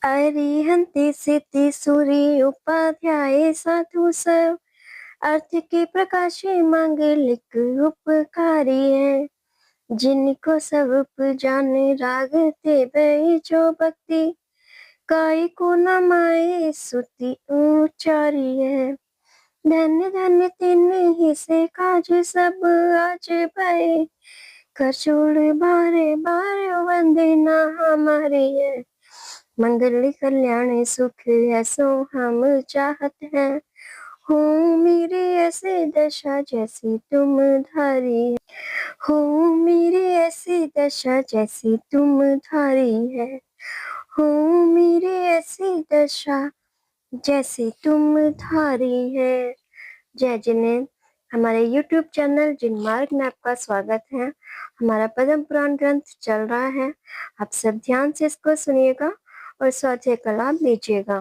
अरिहंते सिद्धि सूरि उपाध्याय साधु सब अर्थ के प्रकाशे मांगलिक उपकारी है। जिनको सब जान रागते भय जो भक्ति काय को न माए सुति उचारी है। धन्य धन्य तिन ही से काज सब आज भय कर छोड़ बारे बारे वंदना हमारी है। मंगल कल्याण सुख ऐसो हम चाहत हैं। हो मेरी ऐसी दशा जैसी तुम धारी है। हो मेरी ऐसी दशा जैसी तुम धारी है। हो मेरी ऐसी दशा जैसी तुम धारी है। जय जिनेंद्र। हमारे YouTube चैनल जिनमार्ग में आपका स्वागत है। हमारा पद्म पुराण ग्रंथ चल रहा है। आप सब ध्यान से इसको सुनिएगा और स्वाध्याय का लाभ लीजिएगा।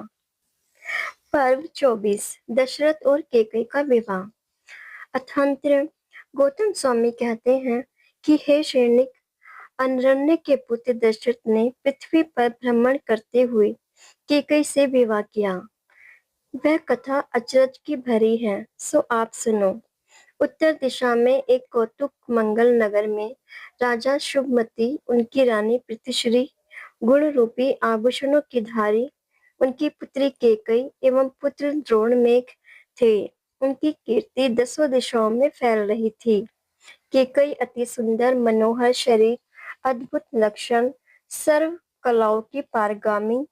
पर्व 24 दशरथ और कैकेयी का विवाह। अथांतर गौतम स्वामी कहते हैं कि हे शैनिक, अरण्य के पुत्र दशरथ ने पृथ्वी पर भ्रमण करते हुए कैकेयी से विवाह किया। वह कथा अचरज की भरी है, सो आप सुनो। उत्तर दिशा में एक कौतुक मंगल नगर में राजा शुभमती, उनकी रानी प्रीतिश्री, गुण रूपी आभूषणों की धारी उनकी पुत्री कैकेयी एवं पुत्र द्रोणमेघ थे। उनकी कीर्ति दसों दिशाओं में फैल रही थी। कैकेयी अति सुंदर मनोहर शरीर, अद्भुत लक्षण, सर्व कलाओं की पारगामी,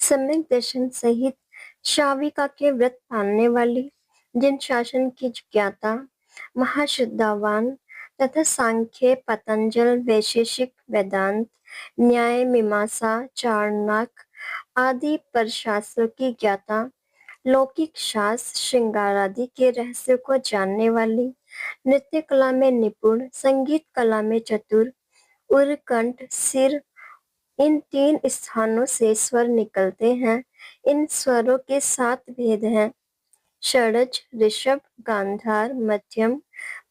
सम्यक दर्शन सहित शाविका के व्रत पालने वाली, जिन शासन की ज्ञाता, महाश्रद्धावान तथा सांख्य, पतंजल, वैशेषिक, वेदांत, न्याय, मीमांसा, चाणक्य आदि पर शास्त्रों की ज्ञाता, लौकिक शास्त्र, श्रृंगार आदि के रहस्यों को जानने वाली, नृत्य कला में निपुण, संगीत कला में चतुर, उरकंठ, सिर, इन 3 स्थानों से स्वर निकलते हैं। इन स्वरों के 7 भेद हैं। षडज, ऋषभ, गांधार, मध्यम,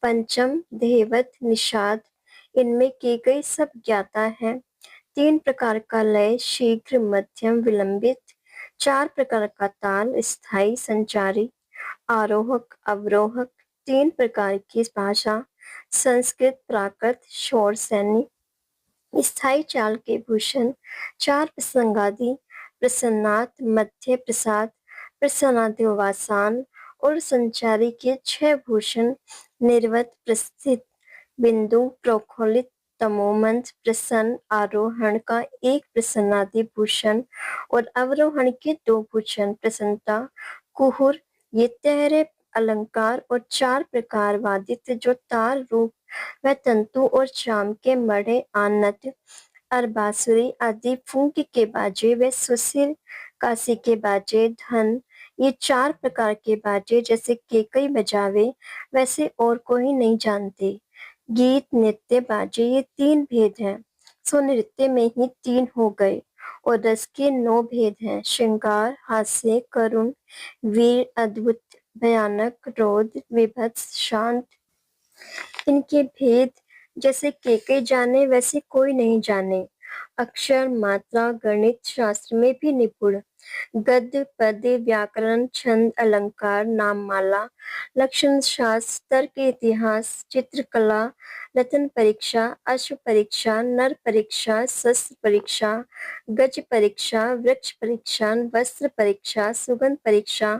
पंचम, धैवत, निषाद। इनमें कैकेयी सब ज्ञाता है। 3 प्रकार का लय, शीघ्र, मध्यम, विलंबित। 4 प्रकार का ताल, स्थायी, संचारी, आरोहक, अवरोहक। 3 प्रकार की भाषा, संस्कृत, प्राकृत, शौर, सैनिक। स्थायी चाल के भूषण, 4 प्रसंगादि, प्रसन्नात, मध्य प्रसाद, प्रसन्नाद्यवासान और संचारी के 6 भूषण, निर्वत, प्रस्थित, बिंदु, प्रोखोलित, तमोमंद, प्रसन्न। आरोहण का 1 प्रसन्नादि भूषण और अवरोहण के 2 भूषण, प्रसन्नता, कुहुर। ये 13 अलंकार और 4 प्रकार वादित जो ताल, रूप व तंतु और चाम के मढ़े, आनत, अरबासुरी आदि फूंक के बाजे व सुशिर, काशी के बाजे, धन। ये 4 प्रकार के बाजे जैसे कैकेयी बजावे वैसे और कोई नहीं जानते। गीत, नृत्य, बाजे ये 3 भेद हैं। सो नृत्य में ही 3 हो गए और रस के 9 भेद हैं। श्रृंगार, हास्य, करुण, वीर, अद्भुत, भयानक, रौद्र, विभत्स, शांत। इनके भेद जैसे कैकेयी जाने वैसे कोई नहीं जाने। अक्षर, मात्रा, गणित शास्त्र में भी निपुण, गद्य, पद्य, व्याकरण, छंद, अलंकार, नाममाला, लक्षण शास्त्र, तर्क, इतिहास, चित्रकला, रत्न परीक्षा, अश्व परीक्षा, नर परीक्षा, शस्त्र परीक्षा, गज परीक्षा, वृक्ष परीक्षा, वस्त्र परीक्षा, सुगंध परीक्षा,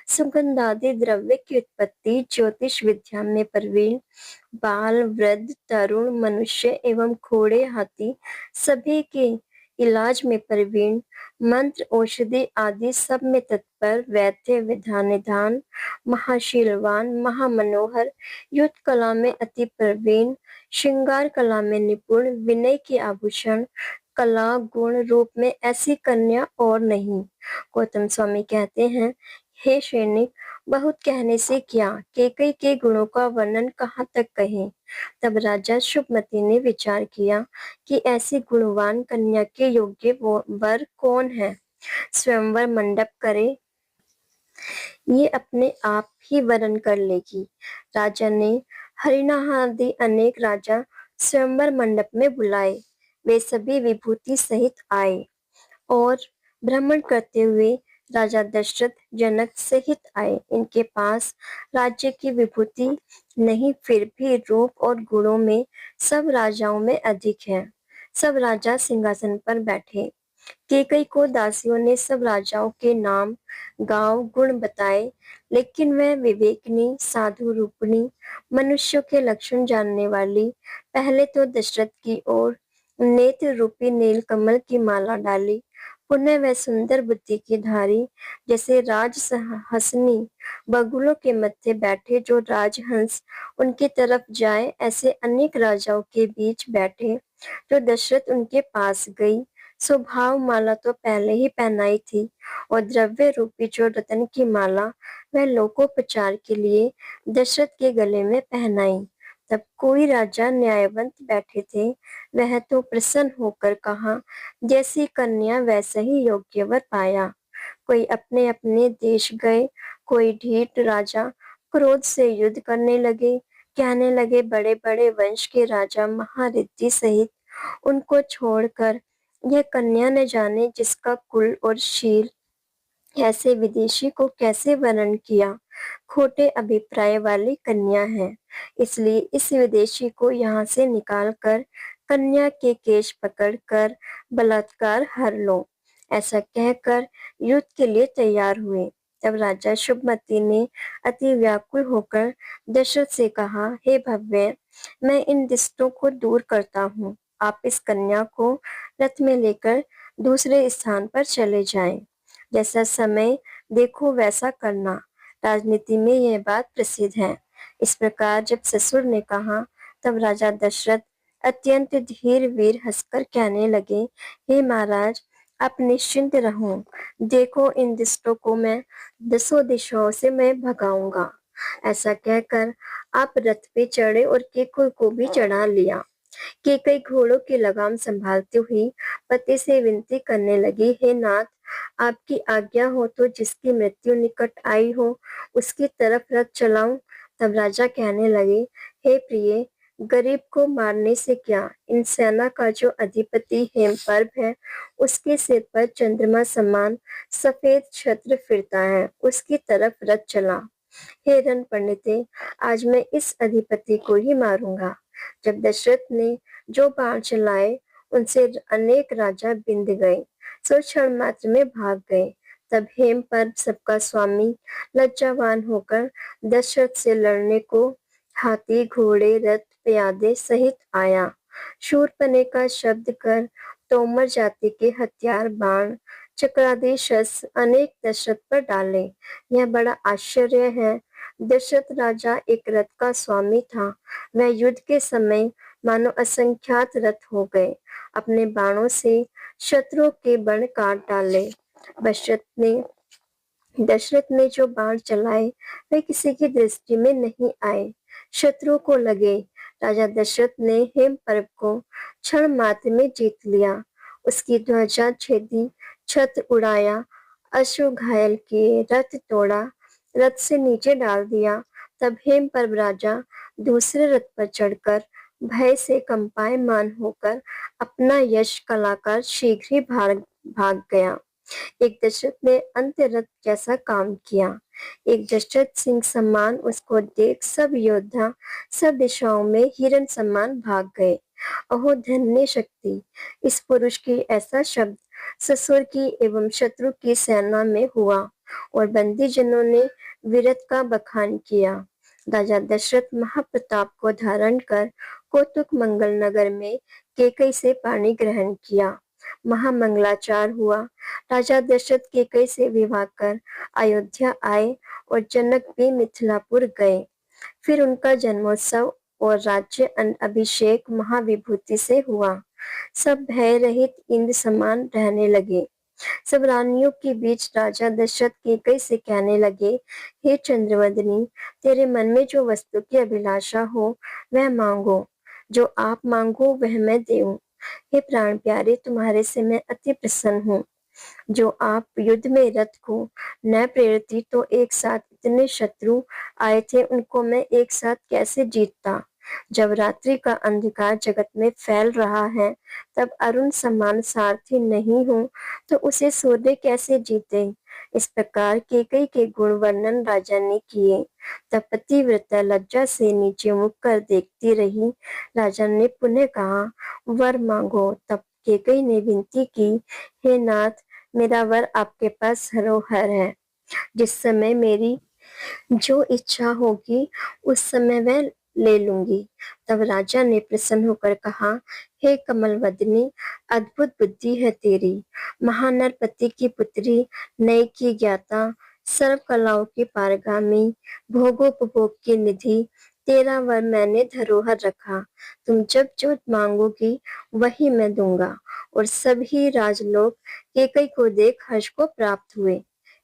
सुगंधादि द्रव्य की उत्पत्ति, ज्योतिष विद्या में प्रवीण, बाल, वृद्ध, तरुण, मनुष्य एवं घोड़े, हाथी सभी के इलाज में प्रवीण, मंत्र, औषधि आदि सब में तत्पर, वैद्य, विधान निदान, महाशीलवान, महामनोहर, युद्ध कला में अति प्रवीण, श्रृंगार कला में निपुण, विनय के आभूषण, कला, गुण, रूप में ऐसी कन्या और नहीं। गौतम स्वामी कहते हैं, हे सैनिक, बहुत कहने से क्या, कैकेयी के गुणों का वर्णन कहाँ तक कहें। तब राजा शुभमती ने विचार किया कि ऐसी गुणवान कन्या के योग्य वर कौन है। स्वयंवर मंडप करे, ये अपने आप ही वरण कर लेगी। राजा ने हरिणाह आदि अनेक राजा स्वयंवर मंडप में बुलाए। वे सभी विभूति सहित आए और भ्रमण करते हुए राजा दशरथ जनक सहित आए। इनके पास राज्य की विभूति नहीं, फिर भी रूप और गुणों में सब राजाओं में अधिक है। सब राजा सिंहासन पर बैठे। कैकई को दासियों ने सब राजाओं के नाम, गांव, गुण बताए, लेकिन वह विवेकनी, साधु रूपनी, मनुष्यों के लक्षण जानने वाली पहले तो दशरथ की ओर नेत्र रूपी नीलकमल की माला डाली। पुनः वह सुंदर बुद्धि की धारी, जैसे हंसनी बगुलों के मध्य बैठे जो राजहंस उनकी तरफ जाए, ऐसे अनेक राजाओं के बीच बैठे जो दशरथ उनके पास गई। स्वभाव माला तो पहले ही पहनाई थी, और द्रव्य रूपी जो रतन की माला वह लोकोपचार के लिए दशरथ के गले में पहनाई। तब कोई राजा न्यायवंत बैठे थे, वह तो प्रसन्न होकर कहा, जैसी कन्या वैसा ही योग्य वर पाया। कोई अपने अपने देश गए, कोई ढीठ राजा क्रोध से युद्ध करने लगे, कहने लगे बड़े बड़े वंश के राजा महारिद्धि सहित उनको छोड़कर यह कन्या न जाने जिसका कुल और शील ऐसे विदेशी को कैसे वर्णन किया, खोटे अभिप्राय वाली कन्या है, इसलिए इस विदेशी को यहाँ से निकाल कर कन्या के केश पकड़कर बलात्कार हर लो। ऐसा कहकर युद्ध के लिए तैयार हुए। तब राजा शुभमती ने अति व्याकुल होकर दशरथ से कहा, हे भव्य, मैं इन दुष्टों को दूर करता हूँ। आप इस कन्या को रथ में लेकर दूसरे स्थान पर चले जाएं। जैसा समय देखो वैसा करना। राजनीति में यह बात प्रसिद्ध है। इस प्रकार जब ससुर ने कहा, तब राजा दशरथ अत्यंत धीर वीर हंसकर कहने लगे, हे महाराज, आप निश्चिंत रहो। देखो इन दुष्टों को मैं 10 दिशाओं से मैं भगाऊंगा। ऐसा कहकर आप रथ पे चढ़े और केकई को भी चढ़ा लिया। केकई घोड़ों की लगाम संभालती हुई पति से विनती करने लगी, हे नाथ, आपकी आज्ञा हो तो जिसकी मृत्यु निकट आई हो उसकी तरफ रथ चलाऊं। तब राजा कहने लगे, हे प्रिय, गरीब को मारने से क्या, इन सेना का जो अधिपति हेमपर्व है उसके सिर पर चंद्रमा समान सफेद छत्र फिरता है, उसकी तरफ रथ चला। हे रण पंडिते, आज मैं इस अधिपति को ही मारूंगा। जब दशरथ ने जो बाण चलाए उनसे अनेक राजा बिंद गए, सो क्षण मात्र में भाग गए। तब हेम पर सबका स्वामी लज्जावान होकर दशरथ से लड़ने को हाथी, घोड़े, रथ, प्यादे सहित आया। शूरपने का शब्द कर तोमर जाति के हथियार, बाण, चक्रादि शस्त्र अनेक दशरथ पर डाले। यह बड़ा आश्चर्य है। दशरथ राजा एक रथ का स्वामी था। वह युद्ध के समय मानो असंख्यात रथ हो गए। अपने बाणों से शत्रुओं के बण काट डाले। दशरथ ने जो बाण चलाए वे किसी की दृष्टि में नहीं आए, शत्रुओं को लगे। राजा दशरथ ने हेम पर्व को क्षण मात्र में जीत लिया। उसकी ध्वजा छेदी, छत्र उड़ाया, अश्व घायल किए, रथ तोड़ा, रथ से नीचे डाल दिया। तब हेम पर्व राजा दूसरे रथ पर चढ़कर भय से कंपायमान होकर अपना यश कलाकार शीघ्र ही भाग भाग गया। एक दशरथ ने अंतरथ जैसा काम किया। एक दशरथ सिंह सम्मान उसको देख सब योद्धा सब दिशाओं में हिरण सम्मान भाग गए। अहो धन्य शक्ति, इस पुरुष की ऐसा शब्द ससुर की एवं शत्रु की सेना में हुआ, और बंदी जनों ने वीरत का बखान किया। राजा दशरथ महाप्रताप को धारण कर कौतुक मंगल नगर में कैकई से पानी ग्रहण किया। महामंगलाचार हुआ। राजा दशरथ कैकई से विवाह कर अयोध्या आए और जनक भी मिथिलापुर गए। फिर उनका जन्मोत्सव और राज्य अभिषेक महाविभूति से हुआ। सब भय रहित इंद्र समान रहने लगे। सब रानियों के बीच राजा दशरथ कैकई से कहने लगे, हे चंद्रवदनी, तेरे मन में जो वस्तु की अभिलाषा हो वह मांगो, जो आप मांगो वह मैं देऊं। हे प्राण प्यारे, तुम्हारे से मैं अति प्रसन्न हूँ। जो आप युद्ध में रथ को न प्रेरती तो एक साथ इतने शत्रु आए थे, उनको मैं एक साथ कैसे जीतता। जब रात्रि का अंधकार जगत में फैल रहा है, तब अरुण समान सारथी नहीं हो तो उसे सूर्य कैसे जीते। इस प्रकार केकई के गुण वर्णन राजा ने किए। तब पतिव्रता लज्जा से नीचे मुख कर देखती रही। राजा ने पुनः कहा, वर मांगो। तब केकई ने विनती की, हे नाथ, मेरा वर आपके पास धरोहर है। जिस समय मेरी जो इच्छा होगी उस समय वह ले लूंगी। तब राजा ने प्रसन्न होकर कहा, हे कमल वदनी, अद्भुत बुद्धि है तेरी। महानरपति की पुत्री, नय की ज्ञाता, सर्व कलाओं की पारगामी, भोगोपभोग की निधि, तेरा वर मैंने धरोहर रखा। तुम जब जो मांगोगी वही मैं दूंगा। और सभी राजलोक केकई को देख हर्ष को प्राप्त हुए।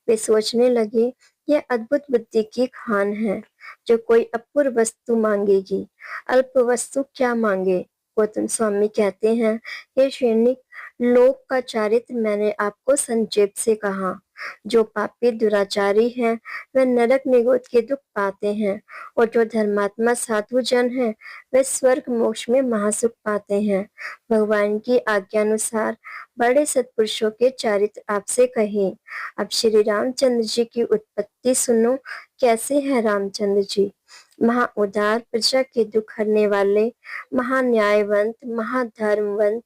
वे सोचने लगे, यह अद्भुत बुद्धि की खान है, जो कोई अपूर्व वस्तु मांगेगी। अल्प वस्तु क्या मांगे। गौतम स्वामी कहते हैं, हे सैनिक, लोक का चारित्र मैंने आपको संक्षेप से कहा। जो पापी दुराचारी हैं, वे नरक निगोद के दुख पाते हैं, और जो धर्मात्मा साधु जन है, वे स्वर्ग मोक्ष में महासुख पाते हैं। भगवान की आज्ञा अनुसार बड़े सत्पुरुषों के चारित्र आपसे कहे। अब श्री रामचंद्र जी की उत्पत्ति सुनो। कैसे हैं रामचंद्र जी। महा उदार, प्रजा के दुख हरने वाले, महान्यायवंत, महाधर्मवंत,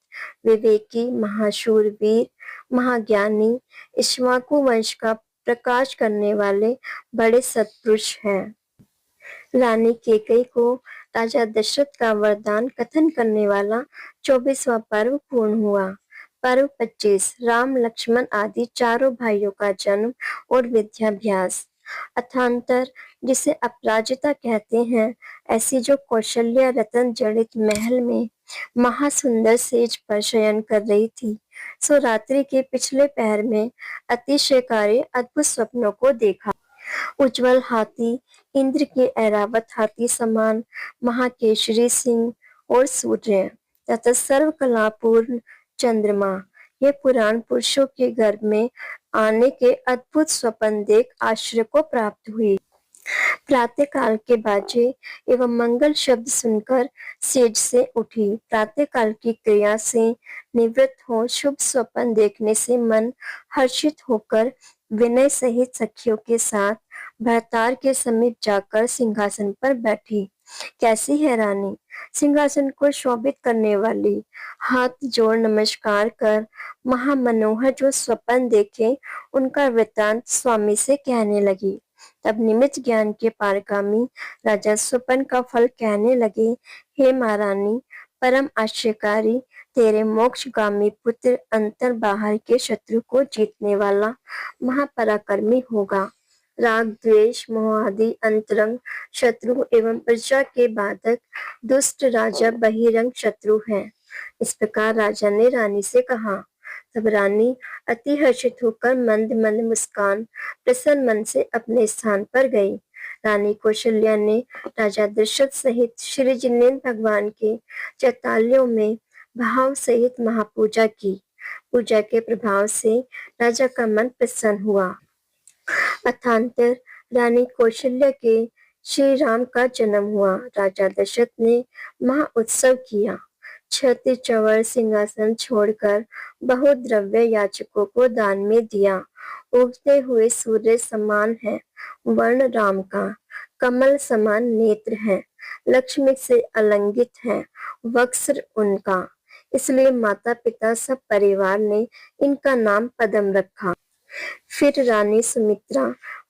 विवेकी, महाशूरवीर, महाज्ञानी, इक्ष्वाकु वंश का प्रकाश करने वाले बड़े सत्पुरुष हैं। रानी केकई को राजा दशरथ का वरदान कथन करने वाला 24वां पर्व पूर्ण हुआ। पर्व 25, राम लक्ष्मण आदि चारों भाइयों का जन्म और विद्याभ्यास। अथांतर, जिसे अपराजिता कहते हैं, ऐसी जो कौशल्या रतन जड़ित महल में महासुंदर सेज पर शयन कर रही थी, सो रात्रि के पिछले पहर में अतिशयकारी अद्भुत स्वप्नों को देखा। उज्जवल हाथी, इंद्र के ऐरावत हाथी समान महाकेशरी सिंह और सूर्य तथा सर्व कलापूर्ण चंद्रमा, ये पुराण पुरुषों के गर्भ में आने के अद्भुत स्वप्न देख आश्चर्य को प्राप्त हुई। प्रातः काल के बाजे एवं मंगल शब्द सुनकर सेज से उठी। प्रातः काल की क्रिया से निवृत्त हो शुभ स्वप्न देखने से मन हर्षित होकर विनय सहित सखियों के साथ भरतार के समीप जाकर सिंहासन पर बैठी। कैसी है रानी। सिंहासन को शोभित करने वाली, हाथ जोड़ नमस्कार कर महामनोहर जो स्वप्न देखे उनका वृतांत स्वामी से कहने लगी। तब निमित्त ज्ञान के पारगामी राजा स्वपन का फल कहने लगे, हे महारानी, परम आश्चर्यकारी तेरे मोक्षगामी पुत्र अंतर बाहर के शत्रु को जीतने वाला महापराक्रमी होगा। राग, द्वेष, मोह आदि अंतरंग शत्रु एवं प्रजा के बाधक दुष्ट राजा बहिरंग शत्रु हैं। इस प्रकार राजा ने रानी से कहा। तब रानी अति हर्षित होकर मंद मंद मुस्कान प्रसन्न मन से अपने स्थान पर गई। रानी कौशल्या ने राजा दशरथ सहित श्री जिनेन्द्र भगवान के चैतालियों में भाव सहित महापूजा की। पूजा के प्रभाव से राजा का मन प्रसन्न हुआ। अथांतर रानी कौशल्या के श्री राम का जन्म हुआ। राजा दशरथ ने महा उत्सव किया। छत्र चवर सिंहासन छोड़कर बहुत द्रव्य याचकों को दान में दिया। उगते हुए सूर्य समान है वर्ण राम का, कमल समान नेत्र है, लक्ष्मी से अलंगित है वक्र उनका, इसलिए माता पिता सब परिवार ने इनका नाम पद्म रखा। फिर रानी सुमित्रा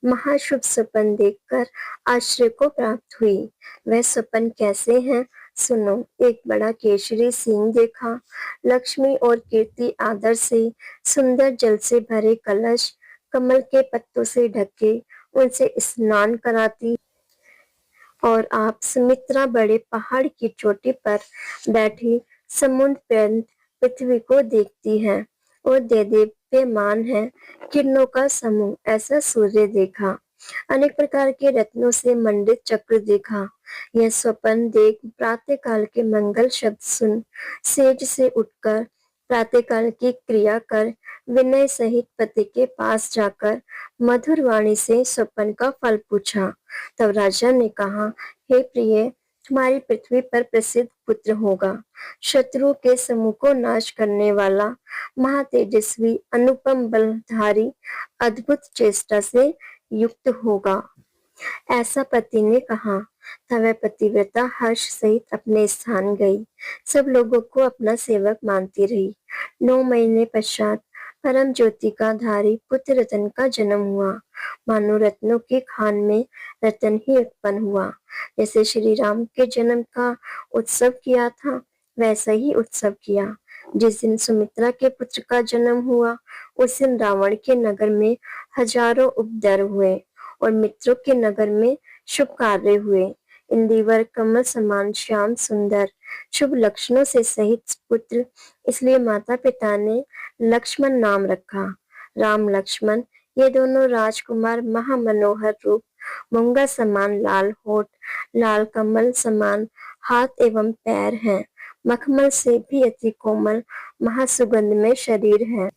महाशुभ स्वप्न देखकर आश्चर्य को प्राप्त हुई। वह स्वप्न कैसे हैं सुनो। एक बड़ा केशरी सिंह देखा। लक्ष्मी और कीर्ति आदर से सुंदर जल से भरे कलश कमल के पत्तों से ढके उनसे स्नान कराती। और आप सुमित्रा बड़े पहाड़ की चोटी पर बैठी समुद्र पर्यंत पृथ्वी को देखती है और देदीप्यमान है किरणों का समूह। ऐसा सूर्य देखा। अनेक प्रकार के रत्नों से मंडित चक्र देखा। यह स्वप्न देख प्रातः काल के मंगल शब्द सुन सेज से उठकर प्रातः काल की क्रिया कर विनय सहित पति के पास जाकर मधुर वाणी से स्वप्न का फल पूछा। तब राजा ने कहा, हे प्रिय, तुम्हारी पृथ्वी पर प्रसिद्ध पुत्र होगा। शत्रुओं के समूह को नाश करने वाला, महातेजस्वी, अनुपम बलधारी, अद्भुत चेष्टा से युक्त होगा। ऐसा पति ने कहा था। वह पतिव्रता हर्ष सहित अपने स्थान गई। सब लोगों को अपना सेवक मानती रही। 9 महीने पश्चात परम ज्योति का धारी पुत्र रतन का जन्म हुआ। मानो रत्नों की खान में रतन ही उत्पन्न हुआ। जैसे श्री राम के जन्म का उत्सव किया था, वैसा ही उत्सव किया। जिस दिन सुमित्रा के पुत्र का जन्म हुआ, उस दिन रावण के नगर में हजारों उपद्रव हुए और मित्रों के नगर में शुभ कार्य हुए। इंदिवर कमल समान श्याम सुंदर शुभ लक्षणों से सहित पुत्र, इसलिए माता पिता ने लक्ष्मण नाम रखा। राम लक्ष्मण ये दोनों राजकुमार महामनोहर रूप, मूंगा समान लाल होठ, लाल कमल समान हाथ एवं पैर हैं। मखमल से भी अति कोमल महासुगंध में शरीर है।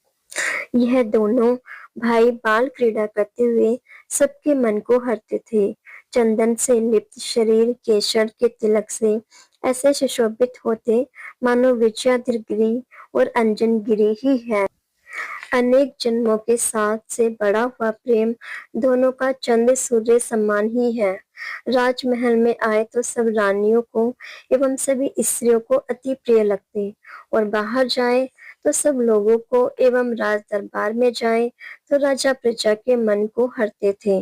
यह दोनों भाई बाल क्रीड़ा करते हुए सबके मन को हरते थे। चंदन से लिप्त शरीर केशर के तिलक से ऐसे सुशोभित होते मानो विजयाधरगिरी और अंजनगिरी ही है। अनेक जन्मों के साथ से बड़ा हुआ प्रेम दोनों का चंद्र सूर्य समान ही है। राजमहल में आए तो सब रानियों को एवं सभी स्त्रियों को अति प्रिय लगते, और बाहर जाए तो सब लोगों को एवं राज दरबार में जाए तो राजा प्रजा के मन को हरते थे।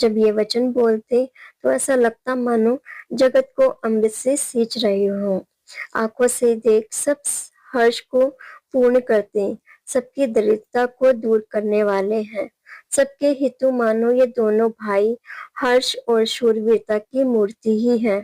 जब ये वचन बोलते तो ऐसा लगता मानो जगत को अमृत से सींच रहे हो। आंखों से देख सब हर्ष को पूर्ण करते, सबकी दरिद्रता को दूर करने वाले हैं। सबके हितु मानो ये दोनों भाई हर्ष और शूरवीरता की मूर्ति ही है।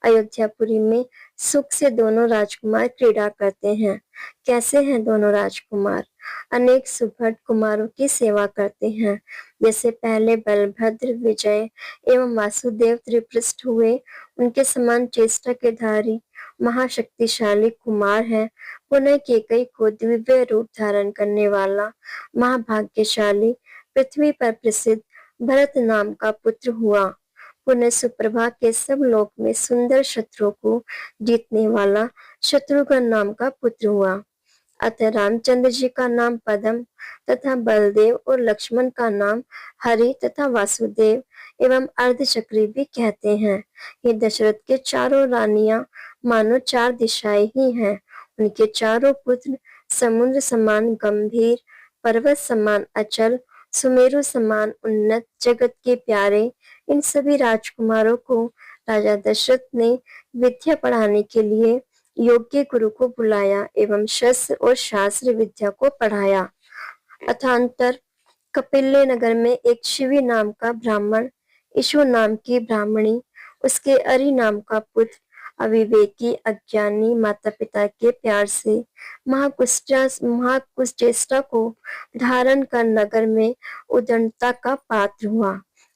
अयोध्यापुरी में सुख से दोनों राजकुमार क्रीड़ा करते हैं। कैसे हैं दोनों राजकुमार? अनेक सुभट कुमारों की सेवा करते हैं। जैसे पहले बलभद्र, विजय एवं वासुदेव त्रिपृष्ठ हुए, उनके समान चेष्टा के धारी महाशक्तिशाली कुमार है। पुनः केकई को दिव्य रूप धारण करने वाला महाभाग्यशाली पृथ्वी पर प्रसिद्ध भरत नाम का पुत्र हुआ। पुनः सुप्रभा के सब लोक में सुंदर शत्रुओं को जीतने वाला शत्रुघ्न नाम का पुत्र हुआ। अतः रामचंद्र जी का नाम पद्म तथा बलदेव और लक्ष्मण का नाम हरि तथा वासुदेव एवं अर्धचक्री भी कहते हैं। ये दशरथ के चारों रानियां मानो 4 दिशाएं ही हैं। उनके चारों पुत्र समुद्र समान गंभीर, पर्वत समान अचल, सुमेरु समान उन्नत, जगत के प्यारे। इन सभी राजकुमारों को राजा दशरथ ने विद्या पढ़ाने के लिए योग्य गुरु को बुलाया एवं शस्त्र और शास्त्र विद्या को पढ़ाया। अथांतर कपिल्य नगर में एक शिवी नाम का ब्राह्मण, ईशु नाम की ब्राह्मणी, उसके अरि नाम का पुत्र, अविवेकी अज्ञानी माता पिता के प्यार से महाकुचेष्टा को धारण कर नगर में उदंडता का पात्र हुआ।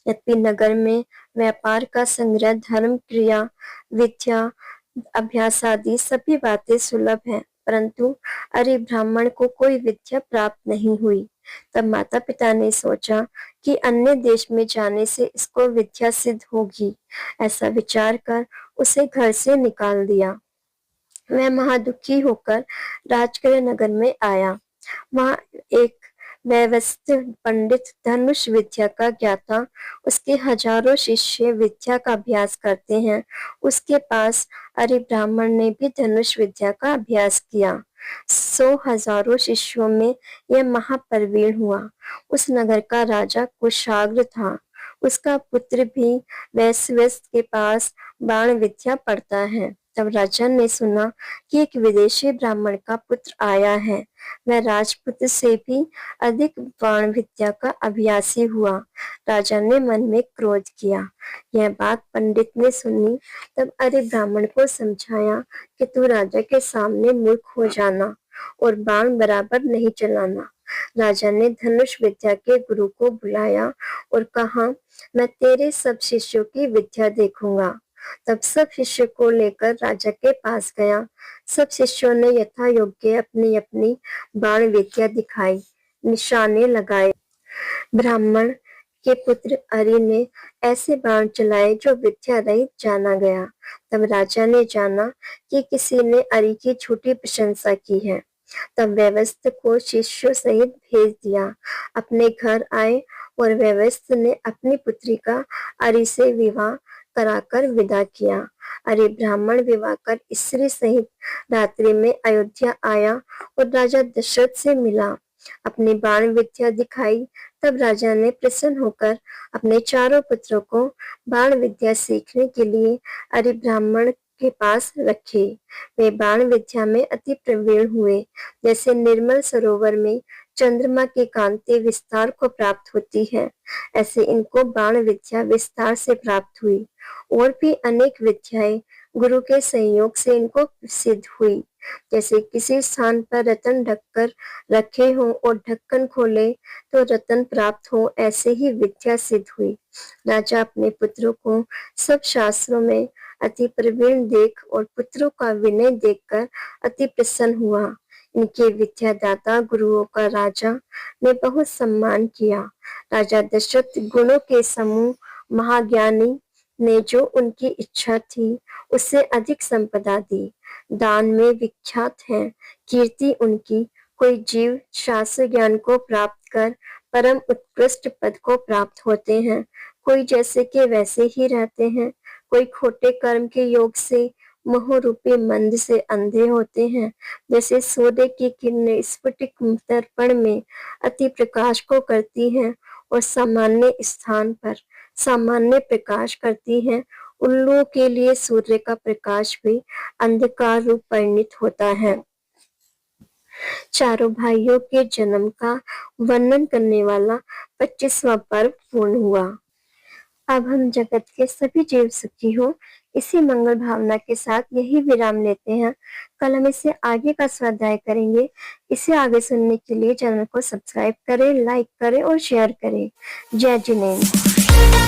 यद्यपि नगर में व्यापार का संग्रह, धर्म, क्रिया, विद्या, अभ्यास आदि सभी बातें सुलभ हैं, परंतु अरे ब्राह्मण को कोई विद्या प्राप्त नहीं हुई। तब माता पिता ने सोचा कि अन्य देश में जाने से इसको विद्या सिद्ध होगी। ऐसा विचार कर उसे घर से निकाल दिया। वह महादुखी होकर राजगृह नगर में आया। वहां एक व्यवस्थित पंडित, धनुष विद्या का ज्ञाता, उसके हजारों शिष्य विद्या का अभ्यास करते हैं। उसके पास अरे ब्राह्मण ने भी धनुष विद्या का अभ्यास किया। 100 हजारों शिष्यों में यह महाप्रवीण हुआ। उस नगर का राजा कुशाग्र था। उसका पुत्र भी वैश्यवस्त के पास बाण विद्या पढ़ता है। तब राजा ने सुना कि एक विदेशी ब्राह्मण का पुत्र आया है। वह राजपुत्र से भी अधिक बाण विद्या का अभ्यासी हुआ। राजा ने मन में क्रोध किया। यह बात पंडित ने सुनी। तब अरे ब्राह्मण को समझाया कि तू राजा के सामने मूर्ख हो जाना और बाण बराबर नहीं चलाना। राजा ने धनुष विद्या के गुरु को बुलाया और कहा, मैं तेरे सब शिष्यों की विद्या देखूंगा। तब सब शिष्यों को लेकर राजा के पास गया। सब शिष्यों ने यथा योग्य अपनी अपनी बाण विद्या दिखाई, निशाने लगाए। ब्राह्मण के पुत्र अरि ने ऐसे बाण चलाए जो विद्या रहित जाना गया। तब राजा ने जाना कि किसी ने अरि की झूठी प्रशंसा की है। तब व्यवस्थ को शिष्यों सहित भेज दिया। अपने घर आए और व्यवस्थ ने अपनी पुत्री का अरि से विवाह कराकर विदा किया। अरि ब्राह्मण विवाह कर स्त्री सहित रात्रि में अयोध्या आया और राजा दशरथ से मिला, अपनी बाण विद्या दिखाई। तब राजा ने प्रसन्न होकर अपने चारों पुत्रों को बाण विद्या सीखने के लिए अरि ब्राह्मण के पास रखे। वे बाण विद्या में अति प्रवीण हुए। जैसे निर्मल सरोवर में चंद्रमा की कांति विस्तार को प्राप्त होती है, ऐसे इनको बाण विद्या विस्तार से प्राप्त हुई। और भी अनेक विद्याएं गुरु के संयोग से इनको सिद्ध हुई। जैसे किसी स्थान पर रतन ढककर रखे हो और ढक्कन खोले तो रतन प्राप्त हो, ऐसे ही विद्या सिद्ध हुई। राजा अपने पुत्रों को सब शास्त्रों में अति प्रवीण देख और पुत्रों का विनय देखकर अति प्रसन्न हुआ। इनके विद्यादाता गुरुओं का राजा ने बहुत सम्मान किया। राजा दशरथ गुणों के समूह महाज्ञानी ने जो उनकी इच्छा थी उससे अधिक संपदा दी। दान में विख्यात है कीर्ति उनकी। कोई जीव शास्त्र ज्ञान को प्राप्त कर परम उत्कृष्ट पद को प्राप्त होते हैं, कोई जैसे के वैसे ही रहते हैं। कोई खोटे कर्म के योग से मोह रूपी मंद से अंधे होते हैं। जैसे सूर्य की किरणें स्फटिक दर्पण में अति प्रकाश को करती हैं और सामान्य स्थान पर सामान्य प्रकाश करती हैं, उल्लुओं के लिए सूर्य का प्रकाश भी अंधकार रूप परिणित होता है। चारों भाइयों के जन्म का वर्णन करने वाला 25वां पर्व पूर्ण हुआ। अब हम जगत के सभी जीव सुखी हो, इसी मंगल भावना के साथ यही विराम लेते हैं। कल हम इससे आगे का स्वाध्याय करेंगे। इसे आगे सुनने के लिए चैनल को सब्सक्राइब करें, लाइक करें और शेयर करें। जय जिनेन्द्र।